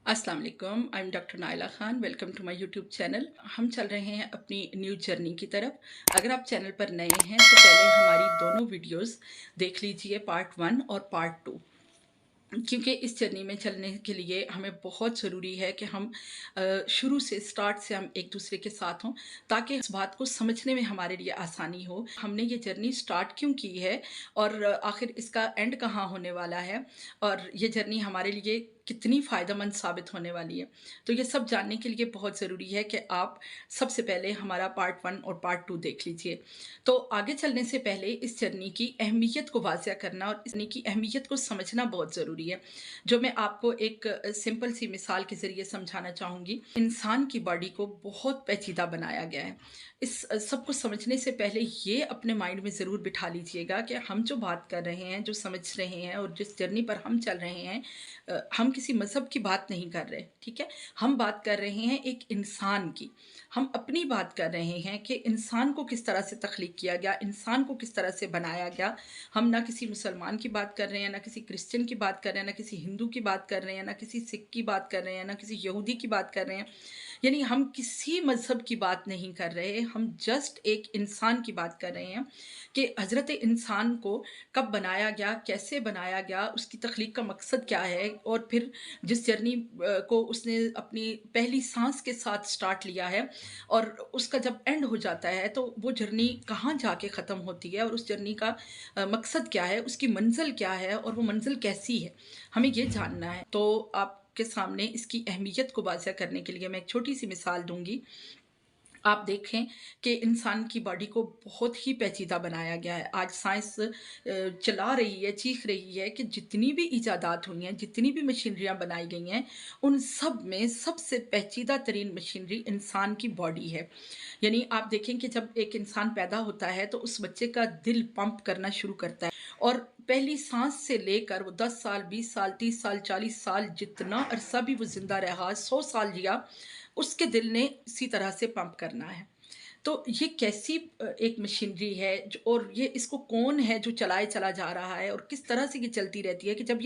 अस्सलाम वालेकुम, I am doctor Naila Khan. Welcome to my YouTube channel. हम चल रहे हैं अपनी न्यू जर्नी की तरफ। अगर आप चैनल पर नए हैं तो पहले हमारी दोनों वीडियोस देख लीजिए, पार्ट 1 और पार्ट 2, क्योंकि इस जर्नी में चलने के लिए हमें बहुत ज़रूरी है कि हम शुरू से स्टार्ट से हम एक दूसरे के साथ हों, ताकि इस बात को समझने में हमारे लिए आसानी हो। हमने ये जर्नी स्टार्ट क्यों की है और आखिर इसका एंड कहाँ होने वाला है, और ये जर्नी हमारे लिए कितनी फ़ायदेमंद साबित होने वाली है। तो ये सब जानने के लिए बहुत ज़रूरी है कि आप सबसे पहले हमारा पार्ट 1 और पार्ट 2 देख लीजिए। तो आगे चलने से पहले इस जर्नी की अहमियत को वाज़िया करना और इस जर्नी की अहमियत को समझना बहुत ज़रूरी है, जो मैं आपको एक सिंपल सी मिसाल के ज़रिए समझाना चाहूँगी। इंसान की बॉडी को बहुत पेचीदा बनाया गया है। इस सब को समझने से पहले ये अपने माइंड में ज़रूर बिठा लीजिएगा कि हम जो बात कर रहे हैं, जो समझ रहे हैं और जिस जर्नी पर हम चल रहे हैं, हम किसी मज़हब की बात नहीं कर रहे, ठीक है? हम बात कर रहे हैं एक इंसान की। हम अपनी बात कर रहे हैं कि इंसान को किस तरह से तख्लीक किया गया, इंसान को किस तरह से बनाया गया। हम ना किसी मुसलमान की बात कर रहे हैं, ना किसी क्रिश्चियन की बात कर रहे हैं, ना किसी हिंदू की बात कर रहे हैं, ना किसी सिख की बात कर रहे हैं, ना किसी यहूदी की बात कर रहे हैं। यानी हम किसी मज़हब की बात नहीं कर रहे, हम जस्ट एक इंसान की बात कर रहे हैं कि हज़रत इंसान को कब बनाया गया, कैसे बनाया गया, उसकी तख्लीक का मकसद क्या है, और फिर जिस जर्नी को उसने अपनी पहली सांस के साथ स्टार्ट लिया है और उसका जब एंड हो जाता है तो वो जर्नी कहाँ जाके ख़त्म होती है, और उस जर्नी का मकसद क्या है, उसकी मंज़िल क्या है और वो मंज़िल कैसी है, हमें ये जानना है। तो आपके सामने इसकी अहमियत को वाज़िया करने के लिए मैं एक छोटी-सी मिसाल दूँगी। आप देखें कि इंसान की बॉडी को बहुत ही पेचीदा बनाया गया है। आज साइंस चिल्ला रही है, चीख रही है कि जितनी भी इजादात हुई हैं, जितनी भी मशीनरियाँ बनाई गई हैं, उन सब में सबसे पेचीदा तरीन मशीनरी इंसान की बॉडी है। यानी आप देखें कि जब एक इंसान पैदा होता है तो उस बच्चे का दिल पंप करना शुरू करता है, और पहली साँस से लेकर वो 10 साल, 20 साल, 30 साल, 40 साल, जितना अरसा भी वो ज़िंदा रहा, 100 साल जिया, उसके दिल ने इसी तरह से पंप करना है। तो ये कैसी एक मशीनरी है और ये इसको कौन है जो चलाए चला जा रहा है, और किस तरह से ये चलती रहती है कि जब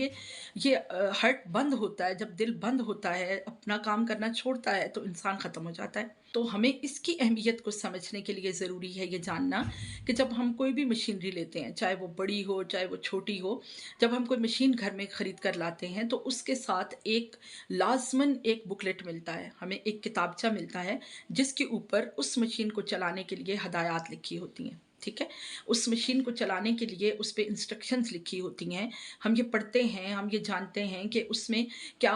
ये हार्ट बंद होता है, जब दिल बंद होता है, अपना काम करना छोड़ता है, तो इंसान ख़त्म हो जाता है। तो हमें इसकी अहमियत को समझने के लिए ज़रूरी है ये जानना कि जब हम कोई भी मशीनरी लेते हैं, चाहे वो बड़ी हो, चाहे वो छोटी हो, जब हम कोई मशीन घर में ख़रीद कर लाते हैं तो उसके साथ एक लाज़मन एक बुकलेट मिलता है, हमें एक किताबचा मिलता है, जिसके ऊपर उस मशीन को चलाने के लिए हदायत लिखी होती हैं, ठीक है? उस मशीन को चलाने के लिए उस पे इंस्ट्रक्शंस लिखी होती हैं। हम ये पढ़ते हैं, हम ये जानते हैं कि उसमें क्या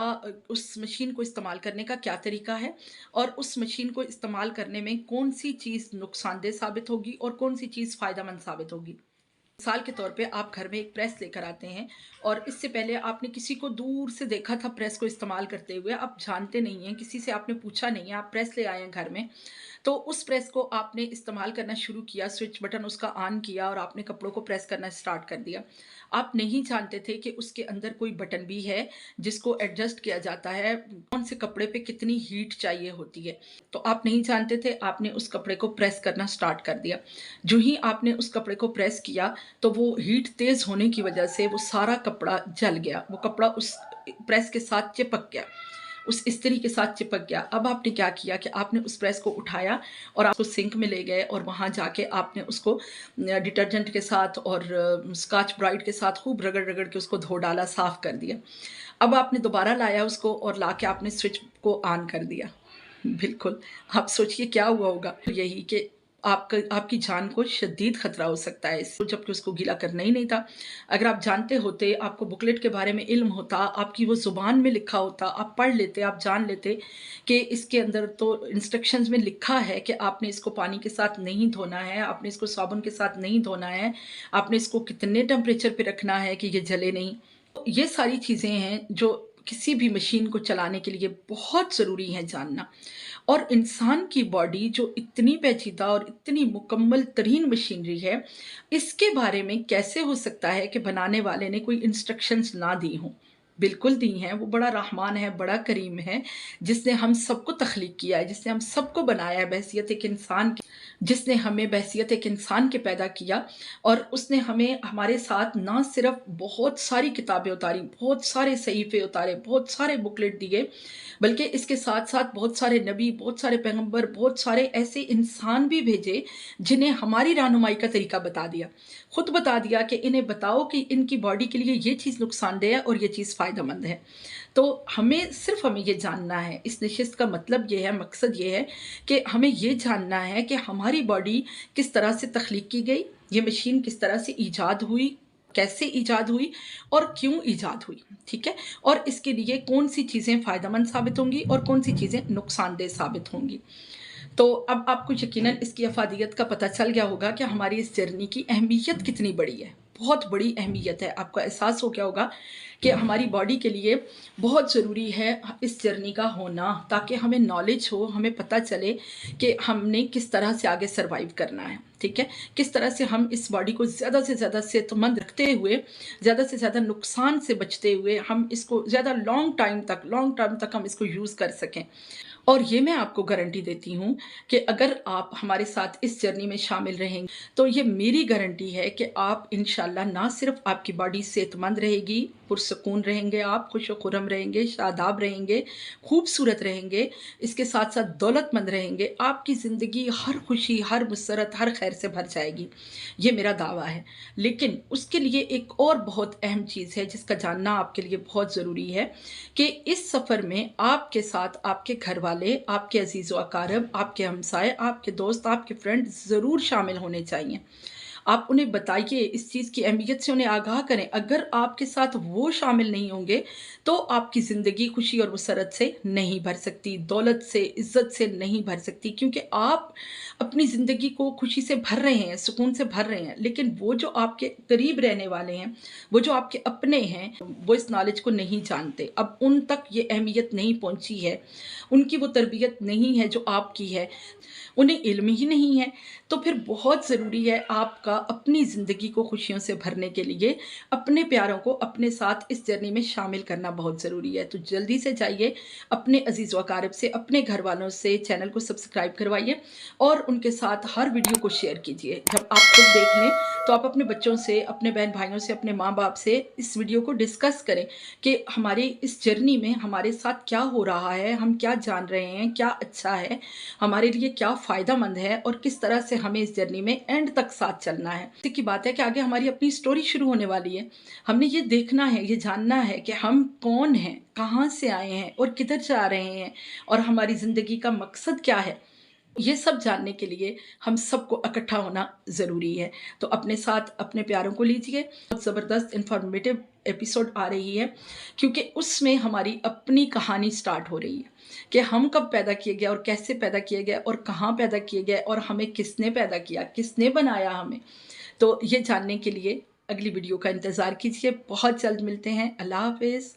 उस मशीन को इस्तेमाल करने का क्या तरीका है, और उस मशीन को इस्तेमाल करने में कौन-सी चीज़ नुकसानदेह साबित होगी और कौन-सी चीज़ फ़ायदेमंद साबित होगी। मिसाल के तौर पे आप घर में एक प्रेस लेकर आते हैं, और इससे पहले आपने किसी को दूर से देखा था प्रेस को इस्तेमाल करते हुए, आप जानते नहीं हैं, किसी से आपने पूछा नहीं है, आप प्रेस ले आए हैं घर में। तो उस प्रेस को आपने इस्तेमाल करना शुरू किया, स्विच बटन उसका ऑन किया और आपने कपड़ों को प्रेस करना स्टार्ट कर दिया। आप नहीं जानते थे कि उसके अंदर कोई बटन भी है जिसको एडजस्ट किया जाता है, कौन से कपड़े पे कितनी हीट चाहिए होती है। तो आप नहीं जानते थे, आपने उस कपड़े को प्रेस करना स्टार्ट कर दिया। जो ही आपने उस कपड़े को प्रेस किया तो वो हीट तेज़ होने की वजह से वो सारा कपड़ा जल गया, वो कपड़ा उस प्रेस के साथ चिपक गया, उस इस्त्री के साथ चिपक गया। अब आपने क्या किया कि आपने उस प्रेस को उठाया और आप उसको सिंक में ले गए, और वहाँ जाके आपने उसको डिटर्जेंट के साथ और स्कॉच ब्राइट के साथ खूब रगड़-रगड़ के उसको धो डाला, साफ़ कर दिया। अब आपने दोबारा लाया उसको और लाके आपने स्विच को ऑन कर दिया। बिल्कुल, आप सोचिए क्या हुआ होगा? यही कि आपकी जान को शदीद ख़तरा हो सकता है इससे, जबकि उसको गीला करना ही नहीं था। अगर आप जानते होते, आपको बुकलेट के बारे में इल्म होता, आपकी वो ज़ुबान में लिखा होता, आप पढ़ लेते, आप जान लेते कि इसके अंदर तो इंस्ट्रक्शंस में लिखा है कि आपने इसको पानी के साथ नहीं धोना है, आपने इसको साबुन के साथ नहीं धोना है, आपने इसको कितने टेम्परेचर पे रखना है कि ये जले नहीं। तो ये सारी चीज़ें हैं जो किसी भी मशीन को चलाने के लिए बहुत ज़रूरी हैं जानना। और इंसान की बॉडी जो इतनी पेचीदा और इतनी मुकम्मल तरीन मशीनरी है, इसके बारे में कैसे हो सकता है कि बनाने वाले ने कोई इंस्ट्रक्शंस ना दी हों? बिल्कुल दी हैं, वो बड़ा रहमान है, बड़ा करीम है, जिसने हम सबको तख्लीक किया है, जिसने हम सबको बनाया है बहैसियत एक इंसान के, जिसने हमें बहैसियत एक इंसान के पैदा किया और उसने हमें हमारे साथ ना सिर्फ़ बहुत सारी किताबें उतारी, बहुत सारे सहीफ़े उतारे, बहुत सारे बुकलेट दिए, बल्कि इसके साथ-साथ बहुत सारे नबी, बहुत सारे पैगंबर, बहुत सारे ऐसे इंसान भी भेजे, जिन्हें हमारी रहनुमाई का तरीका बता दिया। खुद बता दिया कि इन्हें बताओ कि इनकी बॉडी के लिए ये चीज़ नुकसानदेह है और ये चीज़ फ़ायदेमंद है। तो हमें ये जानना है, इस नशिस्त का मतलब ये है, मकसद ये है कि हमें ये जानना है कि हमारी बॉडी किस तरह से तख्लीक की गई, ये मशीन किस तरह से ईजाद हुई, कैसे ईजाद हुई और क्यों ईजाद हुई, ठीक है? और इसके लिए कौन-सी चीज़ें फ़ायदेमंद साबित होंगी और कौन-सी चीज़ें नुकसानदेह साबित होंगी। तो अब आपको यकीनन इसकी अफ़ादियत का पता चल गया होगा कि हमारी इस जर्नी की अहमियत कितनी बड़ी है। बहुत बड़ी अहमियत है, आपको एहसास हो गया होगा कि हमारी बॉडी के लिए बहुत ज़रूरी है इस जर्नी का होना, ताकि हमें नॉलेज हो, हमें पता चले कि हमने किस तरह से आगे सर्वाइव करना है, ठीक है? किस तरह से हम इस बॉडी को ज़्यादा से ज़्यादा सेहतमंद रखते हुए, ज़्यादा से ज़्यादा नुकसान से बचते हुए हम इसको ज़्यादा लॉन्ग टर्म तक हम इसको यूज़ कर सकें। और ये मैं आपको गारंटी देती हूँ कि अगर आप हमारे साथ इस जर्नी में शामिल रहेंगे, तो ये मेरी गारंटी है कि आप इंशाल्लाह ना सिर्फ़ आपकी बॉडी सेहतमंद रहेगी, पुरसुकून रहेंगे आप, खुश-व-खुर्रम रहेंगे, शादाब रहेंगे, खूबसूरत रहेंगे, इसके साथ-साथ दौलतमंद रहेंगे, आपकी ज़िंदगी हर खुशी, हर मुसर्रत, हर खैर से भर जाएगी। ये मेरा दावा है। लेकिन उसके लिए एक और बहुत अहम चीज़ है जिसका जानना आपके लिए बहुत ज़रूरी है कि इस सफ़र में आपके साथ आपके घरवाले, आपके अज़ीज़ व अक़ारब, आपके हमसाए, आपके दोस्त, आपके फ्रेंड ज़रूर शामिल होने चाहिए। आप उन्हें बताइए, इस चीज़ की अहमियत से उन्हें आगाह करें। अगर आपके साथ वो शामिल नहीं होंगे, तो आपकी ज़िंदगी खुशी और मुसर्रत से नहीं भर सकती, दौलत से, इज़्ज़त से नहीं भर सकती, क्योंकि आप अपनी ज़िंदगी को खुशी से भर रहे हैं, सुकून से भर रहे हैं, लेकिन वो जो आपके करीब रहने वाले हैं, वो जो आपके अपने हैं, वो इस नॉलेज को नहीं जानते। अब उन तक ये अहमियत नहीं पहुँची है, उनकी वो तरबियत नहीं है जो आपकी है, उन्हें इल्म ही नहीं है। तो फिर बहुत ज़रूरी है आपका अपनी ज़िंदगी को खुशियों से भरने के लिए अपने प्यारों को अपने साथ इस जर्नी में शामिल करना बहुत ज़रूरी है। तो जल्दी से जाइए, अपने अज़ीज़ व अक़ारिब से, अपने घरवालों से चैनल को सब्सक्राइब करवाइए और उनके साथ हर वीडियो को शेयर कीजिए। जब आप खुद देख लें, तो आप अपने बच्चों से, अपने बहन-भाइयों से, अपने माँ-बाप से इस वीडियो को डिस्कस करें कि हमारी इस जर्नी में हमारे साथ क्या हो रहा है, हम क्या जान रहे हैं, क्या अच्छा है, हमारे लिए क्या फ़ायदेमंद है और किस तरह से हमें इस जर्नी में एंड तक साथ चलना है। इसी की बात है कि आगे हमारी अपनी स्टोरी शुरू होने वाली है। हमने ये देखना है, ये जानना है कि हम कौन हैं, कहाँ से आए हैं और किधर जा रहे हैं और हमारी ज़िंदगी का मकसद क्या है। ये सब जानने के लिए हम सबको इकट्ठा होना ज़रूरी है। तो अपने साथ अपने प्यारों को लीजिए। बहुत ज़बरदस्त इन्फॉर्मेटिव एपिसोड आ रही है, क्योंकि उसमें हमारी अपनी कहानी स्टार्ट हो रही है कि हम कब पैदा किए गए और कैसे पैदा किए गए और कहाँ पैदा किए गए और हमें किसने पैदा किया, किसने बनाया हमें। तो ये जानने के लिए अगली वीडियो का इंतज़ार कीजिए। बहुत जल्द मिलते हैं। अल्लाह हाफ़िज़।